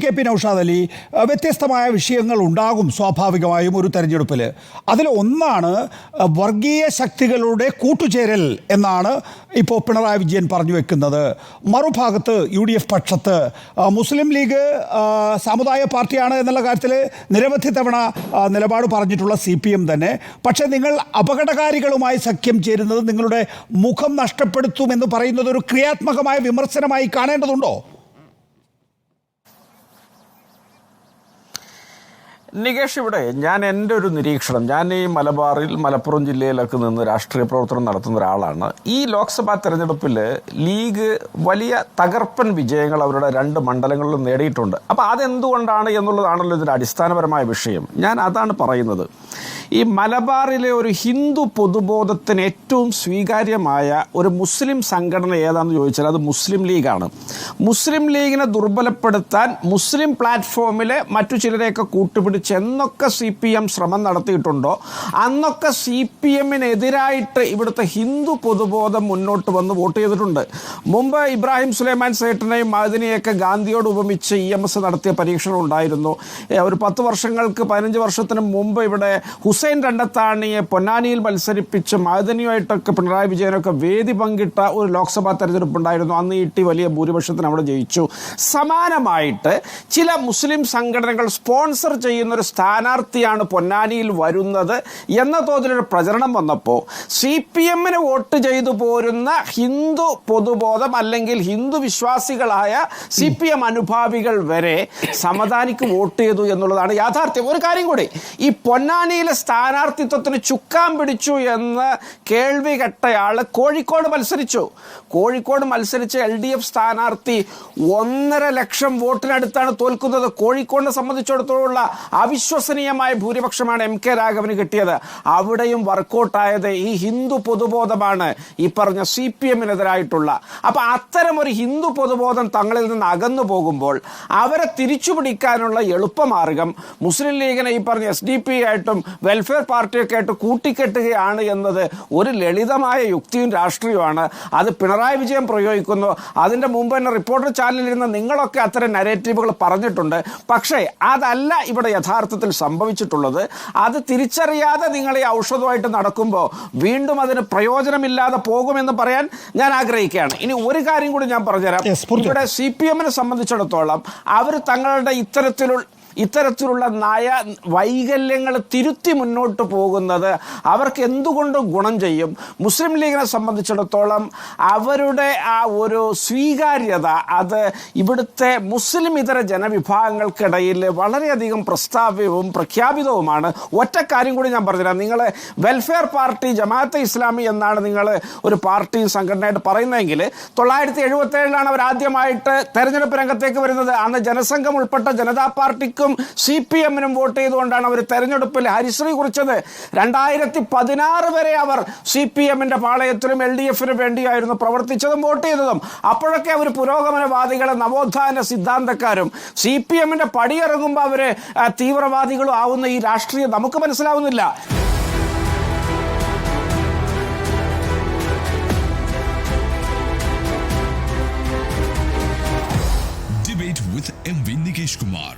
K P Naushad Ali, വ്യത്യസ്തമായ വിഷയങ്ങൾ ഉണ്ടാകും സ്വാഭാവികമായും ഒരു തെരഞ്ഞെടുപ്പിൽ. അതിൽ ഒന്നാണ് വർഗീയ ശക്തികളുടെ കൂട്ടുചേരൽ എന്നാണ് ഇപ്പോൾ പിണറായി വിജയൻ പറഞ്ഞു വെക്കുന്നത്. മറുഭാഗത്ത് UDF പക്ഷത്ത് മുസ്ലിം ലീഗ് സാമുദായ പാർട്ടിയാണ് എന്നുള്ള കാര്യത്തിൽ നിരവധി തവണ നിലപാട് പറഞ്ഞിട്ടുള്ള CPM തന്നെ. പക്ഷേ നിങ്ങൾ അപകടകാരികളുമായി സഖ്യം ചേരുന്നത് നിങ്ങളുടെ മുഖം നഷ്ടപ്പെടുത്തുമെന്ന് പറയുന്നത് ഒരു ക്രിയാത്മകമായ വിമർശനമായി കാണേണ്ടതുണ്ടോ? നികേഷ്, ഇവിടെ ഞാൻ എൻ്റെ ഒരു നിരീക്ഷണം, ഞാൻ ഈ മലപ്പുറം ജില്ലയിലൊക്കെ നിന്ന് രാഷ്ട്രീയ പ്രവർത്തനം നടത്തുന്ന ഒരാളാണ്. ഈ ലോക്സഭാ തെരഞ്ഞെടുപ്പിൽ ലീഗ് വലിയ തകർപ്പൻ വിജയങ്ങൾ അവരുടെ 2 മണ്ഡലങ്ങളിലും നേടിയിട്ടുണ്ട്. അപ്പോൾ അതെന്തുകൊണ്ടാണ് എന്നുള്ളതാണല്ലോ ഇതിൻ്റെ അടിസ്ഥാനപരമായ വിഷയം. ഞാൻ അതാണ് പറയുന്നത്. ഈ മലബാറിലെ ഒരു ഹിന്ദു പൊതുബോധത്തിന് ഏറ്റവും സ്വീകാര്യമായ ഒരു മുസ്ലിം സംഘടന ഏതാണെന്ന് ചോദിച്ചാൽ അത് മുസ്ലിം ലീഗാണ്. മുസ്ലിം ലീഗിനെ ദുർബലപ്പെടുത്താൻ മുസ്ലിം പ്ലാറ്റ്ഫോമിലെ മറ്റു ചിലരെയൊക്കെ കൂട്ടുപിടിച്ച് എന്നൊക്കെ CPM ശ്രമം നടത്തിയിട്ടുണ്ടോ അന്നൊക്കെ CPM-നെതിരായിട്ട് ഇവിടുത്തെ ഹിന്ദു പൊതുബോധം മുന്നോട്ട് വന്ന് വോട്ട് ചെയ്തിട്ടുണ്ട്. മുമ്പ് ഇബ്രാഹിം സുലൈമാൻ സേട്ടനെയും മഅദനിയെയൊക്കെ ഗാന്ധിയോട് ഉപമിച്ച് EMS നടത്തിയ പരീക്ഷണം ഉണ്ടായിരുന്നു. ഒരു 15 വർഷത്തിന് മുമ്പ് ഇവിടെ ഹുസൈൻ രണ്ടത്താണിയെ പൊന്നാനിയിൽ മത്സരിപ്പിച്ച് മഅദനിയുമായിട്ടൊക്കെ പിണറായി വിജയനൊക്കെ വേദി പങ്കിട്ട ഒരു ലോക്സഭാ തെരഞ്ഞെടുപ്പുണ്ടായിരുന്നു. അന്ന് ഇട്ടി വലിയ ഭൂരിപക്ഷത്തിന് അവിടെ ജയിച്ചു. സമാനമായിട്ട് ചില മുസ്ലിം സംഘടനകൾ സ്പോൺസർ ചെയ്യുന്നൊരു സ്ഥാനാർത്ഥിയാണ് പൊന്നാനിയിൽ വരുന്നത് എന്ന തോതിലൊരു പ്രചരണം വന്നപ്പോൾ CPM-ന് വോട്ട് ചെയ്തു പോരുന്ന ഹിന്ദു പൊതുബോധം അല്ലെങ്കിൽ ഹിന്ദു വിശ്വാസികളായ CPM അനുഭാവികൾ വരെ സമദാനിക്ക് വോട്ട് ചെയ്തു എന്നുള്ളതാണ് യാഥാർത്ഥ്യം. ഒരു കാര്യം കൂടി, ഈ പൊന്നാനിയിലെ സ്ഥാനാർത്ഥിത്വത്തിന് ചുക്കാൻ പിടിച്ചു എന്ന് കേൾവി കേട്ടയാൾ കോഴിക്കോട് മത്സരിച്ച LDF സ്ഥാനാർത്ഥി 1.5 ലക്ഷം വോട്ടിനടുത്താണ് തോൽക്കുന്നത്. കോഴിക്കോടിനെ സംബന്ധിച്ചിടത്തോളം അവിശ്വസനീയമായ ഭൂരിപക്ഷമാണ് MK രാഘവന് കിട്ടിയത്. അവിടെയും വർക്കൗട്ടായത് ഈ ഹിന്ദു പൊതുബോധമാണ്, ഈ പറഞ്ഞ CPM-നെതിരായിട്ടുള്ള. അപ്പോൾ അത്തരം ഒരു ഹിന്ദു പൊതുബോധം തങ്ങളിൽ നിന്ന് അകന്നു പോകുമ്പോൾ അവരെ തിരിച്ചുപിടിക്കാനുള്ള എളുപ്പമാർഗം മുസ്ലിം ലീഗിനെ ഈ പറഞ്ഞ SDP ആയിട്ടും വെൽഫെയർ പാർട്ടിയൊക്കെ ആയിട്ട് കൂട്ടിക്കെട്ടുകയാണ് എന്നത് ഒരു ലളിതമായ യുക്തിയും രാഷ്ട്രീയമാണ്. അത് പിണറായി വിജയൻ പ്രയോഗിക്കുന്നു. അതിൻ്റെ മുമ്പ് തന്നെ റിപ്പോർട്ടർ ചാനലിരുന്ന് നിങ്ങളൊക്കെ അത്തരം നരേറ്റീവുകൾ പറഞ്ഞിട്ടുണ്ട്. പക്ഷേ അതല്ല ഇവിടെ യഥാർത്ഥത്തിൽ സംഭവിച്ചിട്ടുള്ളത്. അത് തിരിച്ചറിയാതെ നിങ്ങൾ ഈ ഔഷധമായിട്ട് നടക്കുമ്പോൾ വീണ്ടും അതിന് പ്രയോജനമില്ലാതെ പോകുമെന്ന് പറയാൻ ഞാൻ ആഗ്രഹിക്കുകയാണ്. ഇനി ഒരു കാര്യം കൂടി ഞാൻ പറഞ്ഞുതരാം. ഇവിടെ CPM-നെ സംബന്ധിച്ചിടത്തോളം അവർ തങ്ങളുടെ ഇത്തരത്തിലുള്ള നയ വൈകല്യങ്ങൾ തിരുത്തി മുന്നോട്ട് പോകുന്നത് അവർക്ക് എന്തുകൊണ്ട് ഗുണം ചെയ്യും? മുസ്ലിം ലീഗിനെ സംബന്ധിച്ചിടത്തോളം അവരുടെ ആ ഒരു സ്വീകാര്യത അത് ഇവിടുത്തെ മുസ്ലിം ഇതര ജനവിഭാഗങ്ങൾക്കിടയിൽ വളരെയധികം പ്രസ്താവ്യവും പ്രഖ്യാപിതവുമാണ്. ഒറ്റ കാര്യം കൂടി ഞാൻ പറഞ്ഞുതരാം. നിങ്ങൾ വെൽഫെയർ പാർട്ടി ജമാഅത്തെ ഇസ്ലാമി എന്നാണ് നിങ്ങൾ ഒരു പാർട്ടിയും സംഘടനയായിട്ട് പറയുന്നതെങ്കിൽ 1977 അവർ ആദ്യമായിട്ട് തെരഞ്ഞെടുപ്പ് രംഗത്തേക്ക് വരുന്നത്. അന്ന് ജനസംഘം ഉൾപ്പെട്ട ജനതാ പാർട്ടിക്ക് CPM-നും വോട്ട് ചെയ്തുകൊണ്ടാണ് അവർ തെരഞ്ഞെടുപ്പിൽ ഹരിശ്രീ കുറിച്ചത്. 2016 വരെ അവർ CPM-ന്റെ പാളയത്തിലും LDF-ന് വേണ്ടിയായിരുന്നു പ്രവർത്തിച്ചതും വോട്ട് ചെയ്തതും. അപ്പോഴൊക്കെ അവർ പുരോഗമനവാദികളെ നവോത്ഥാന സിദ്ധാന്തക്കാരും CPM-ന്റെ പടിയിറങ്ങുമ്പോൾ അവർ തീവ്രവാദികളും ആവുന്ന ഈ രാഷ്ട്രീയം നമുക്ക് മനസ്സിലാവുന്നില്ല. Debate with MV Nikesh Kumar.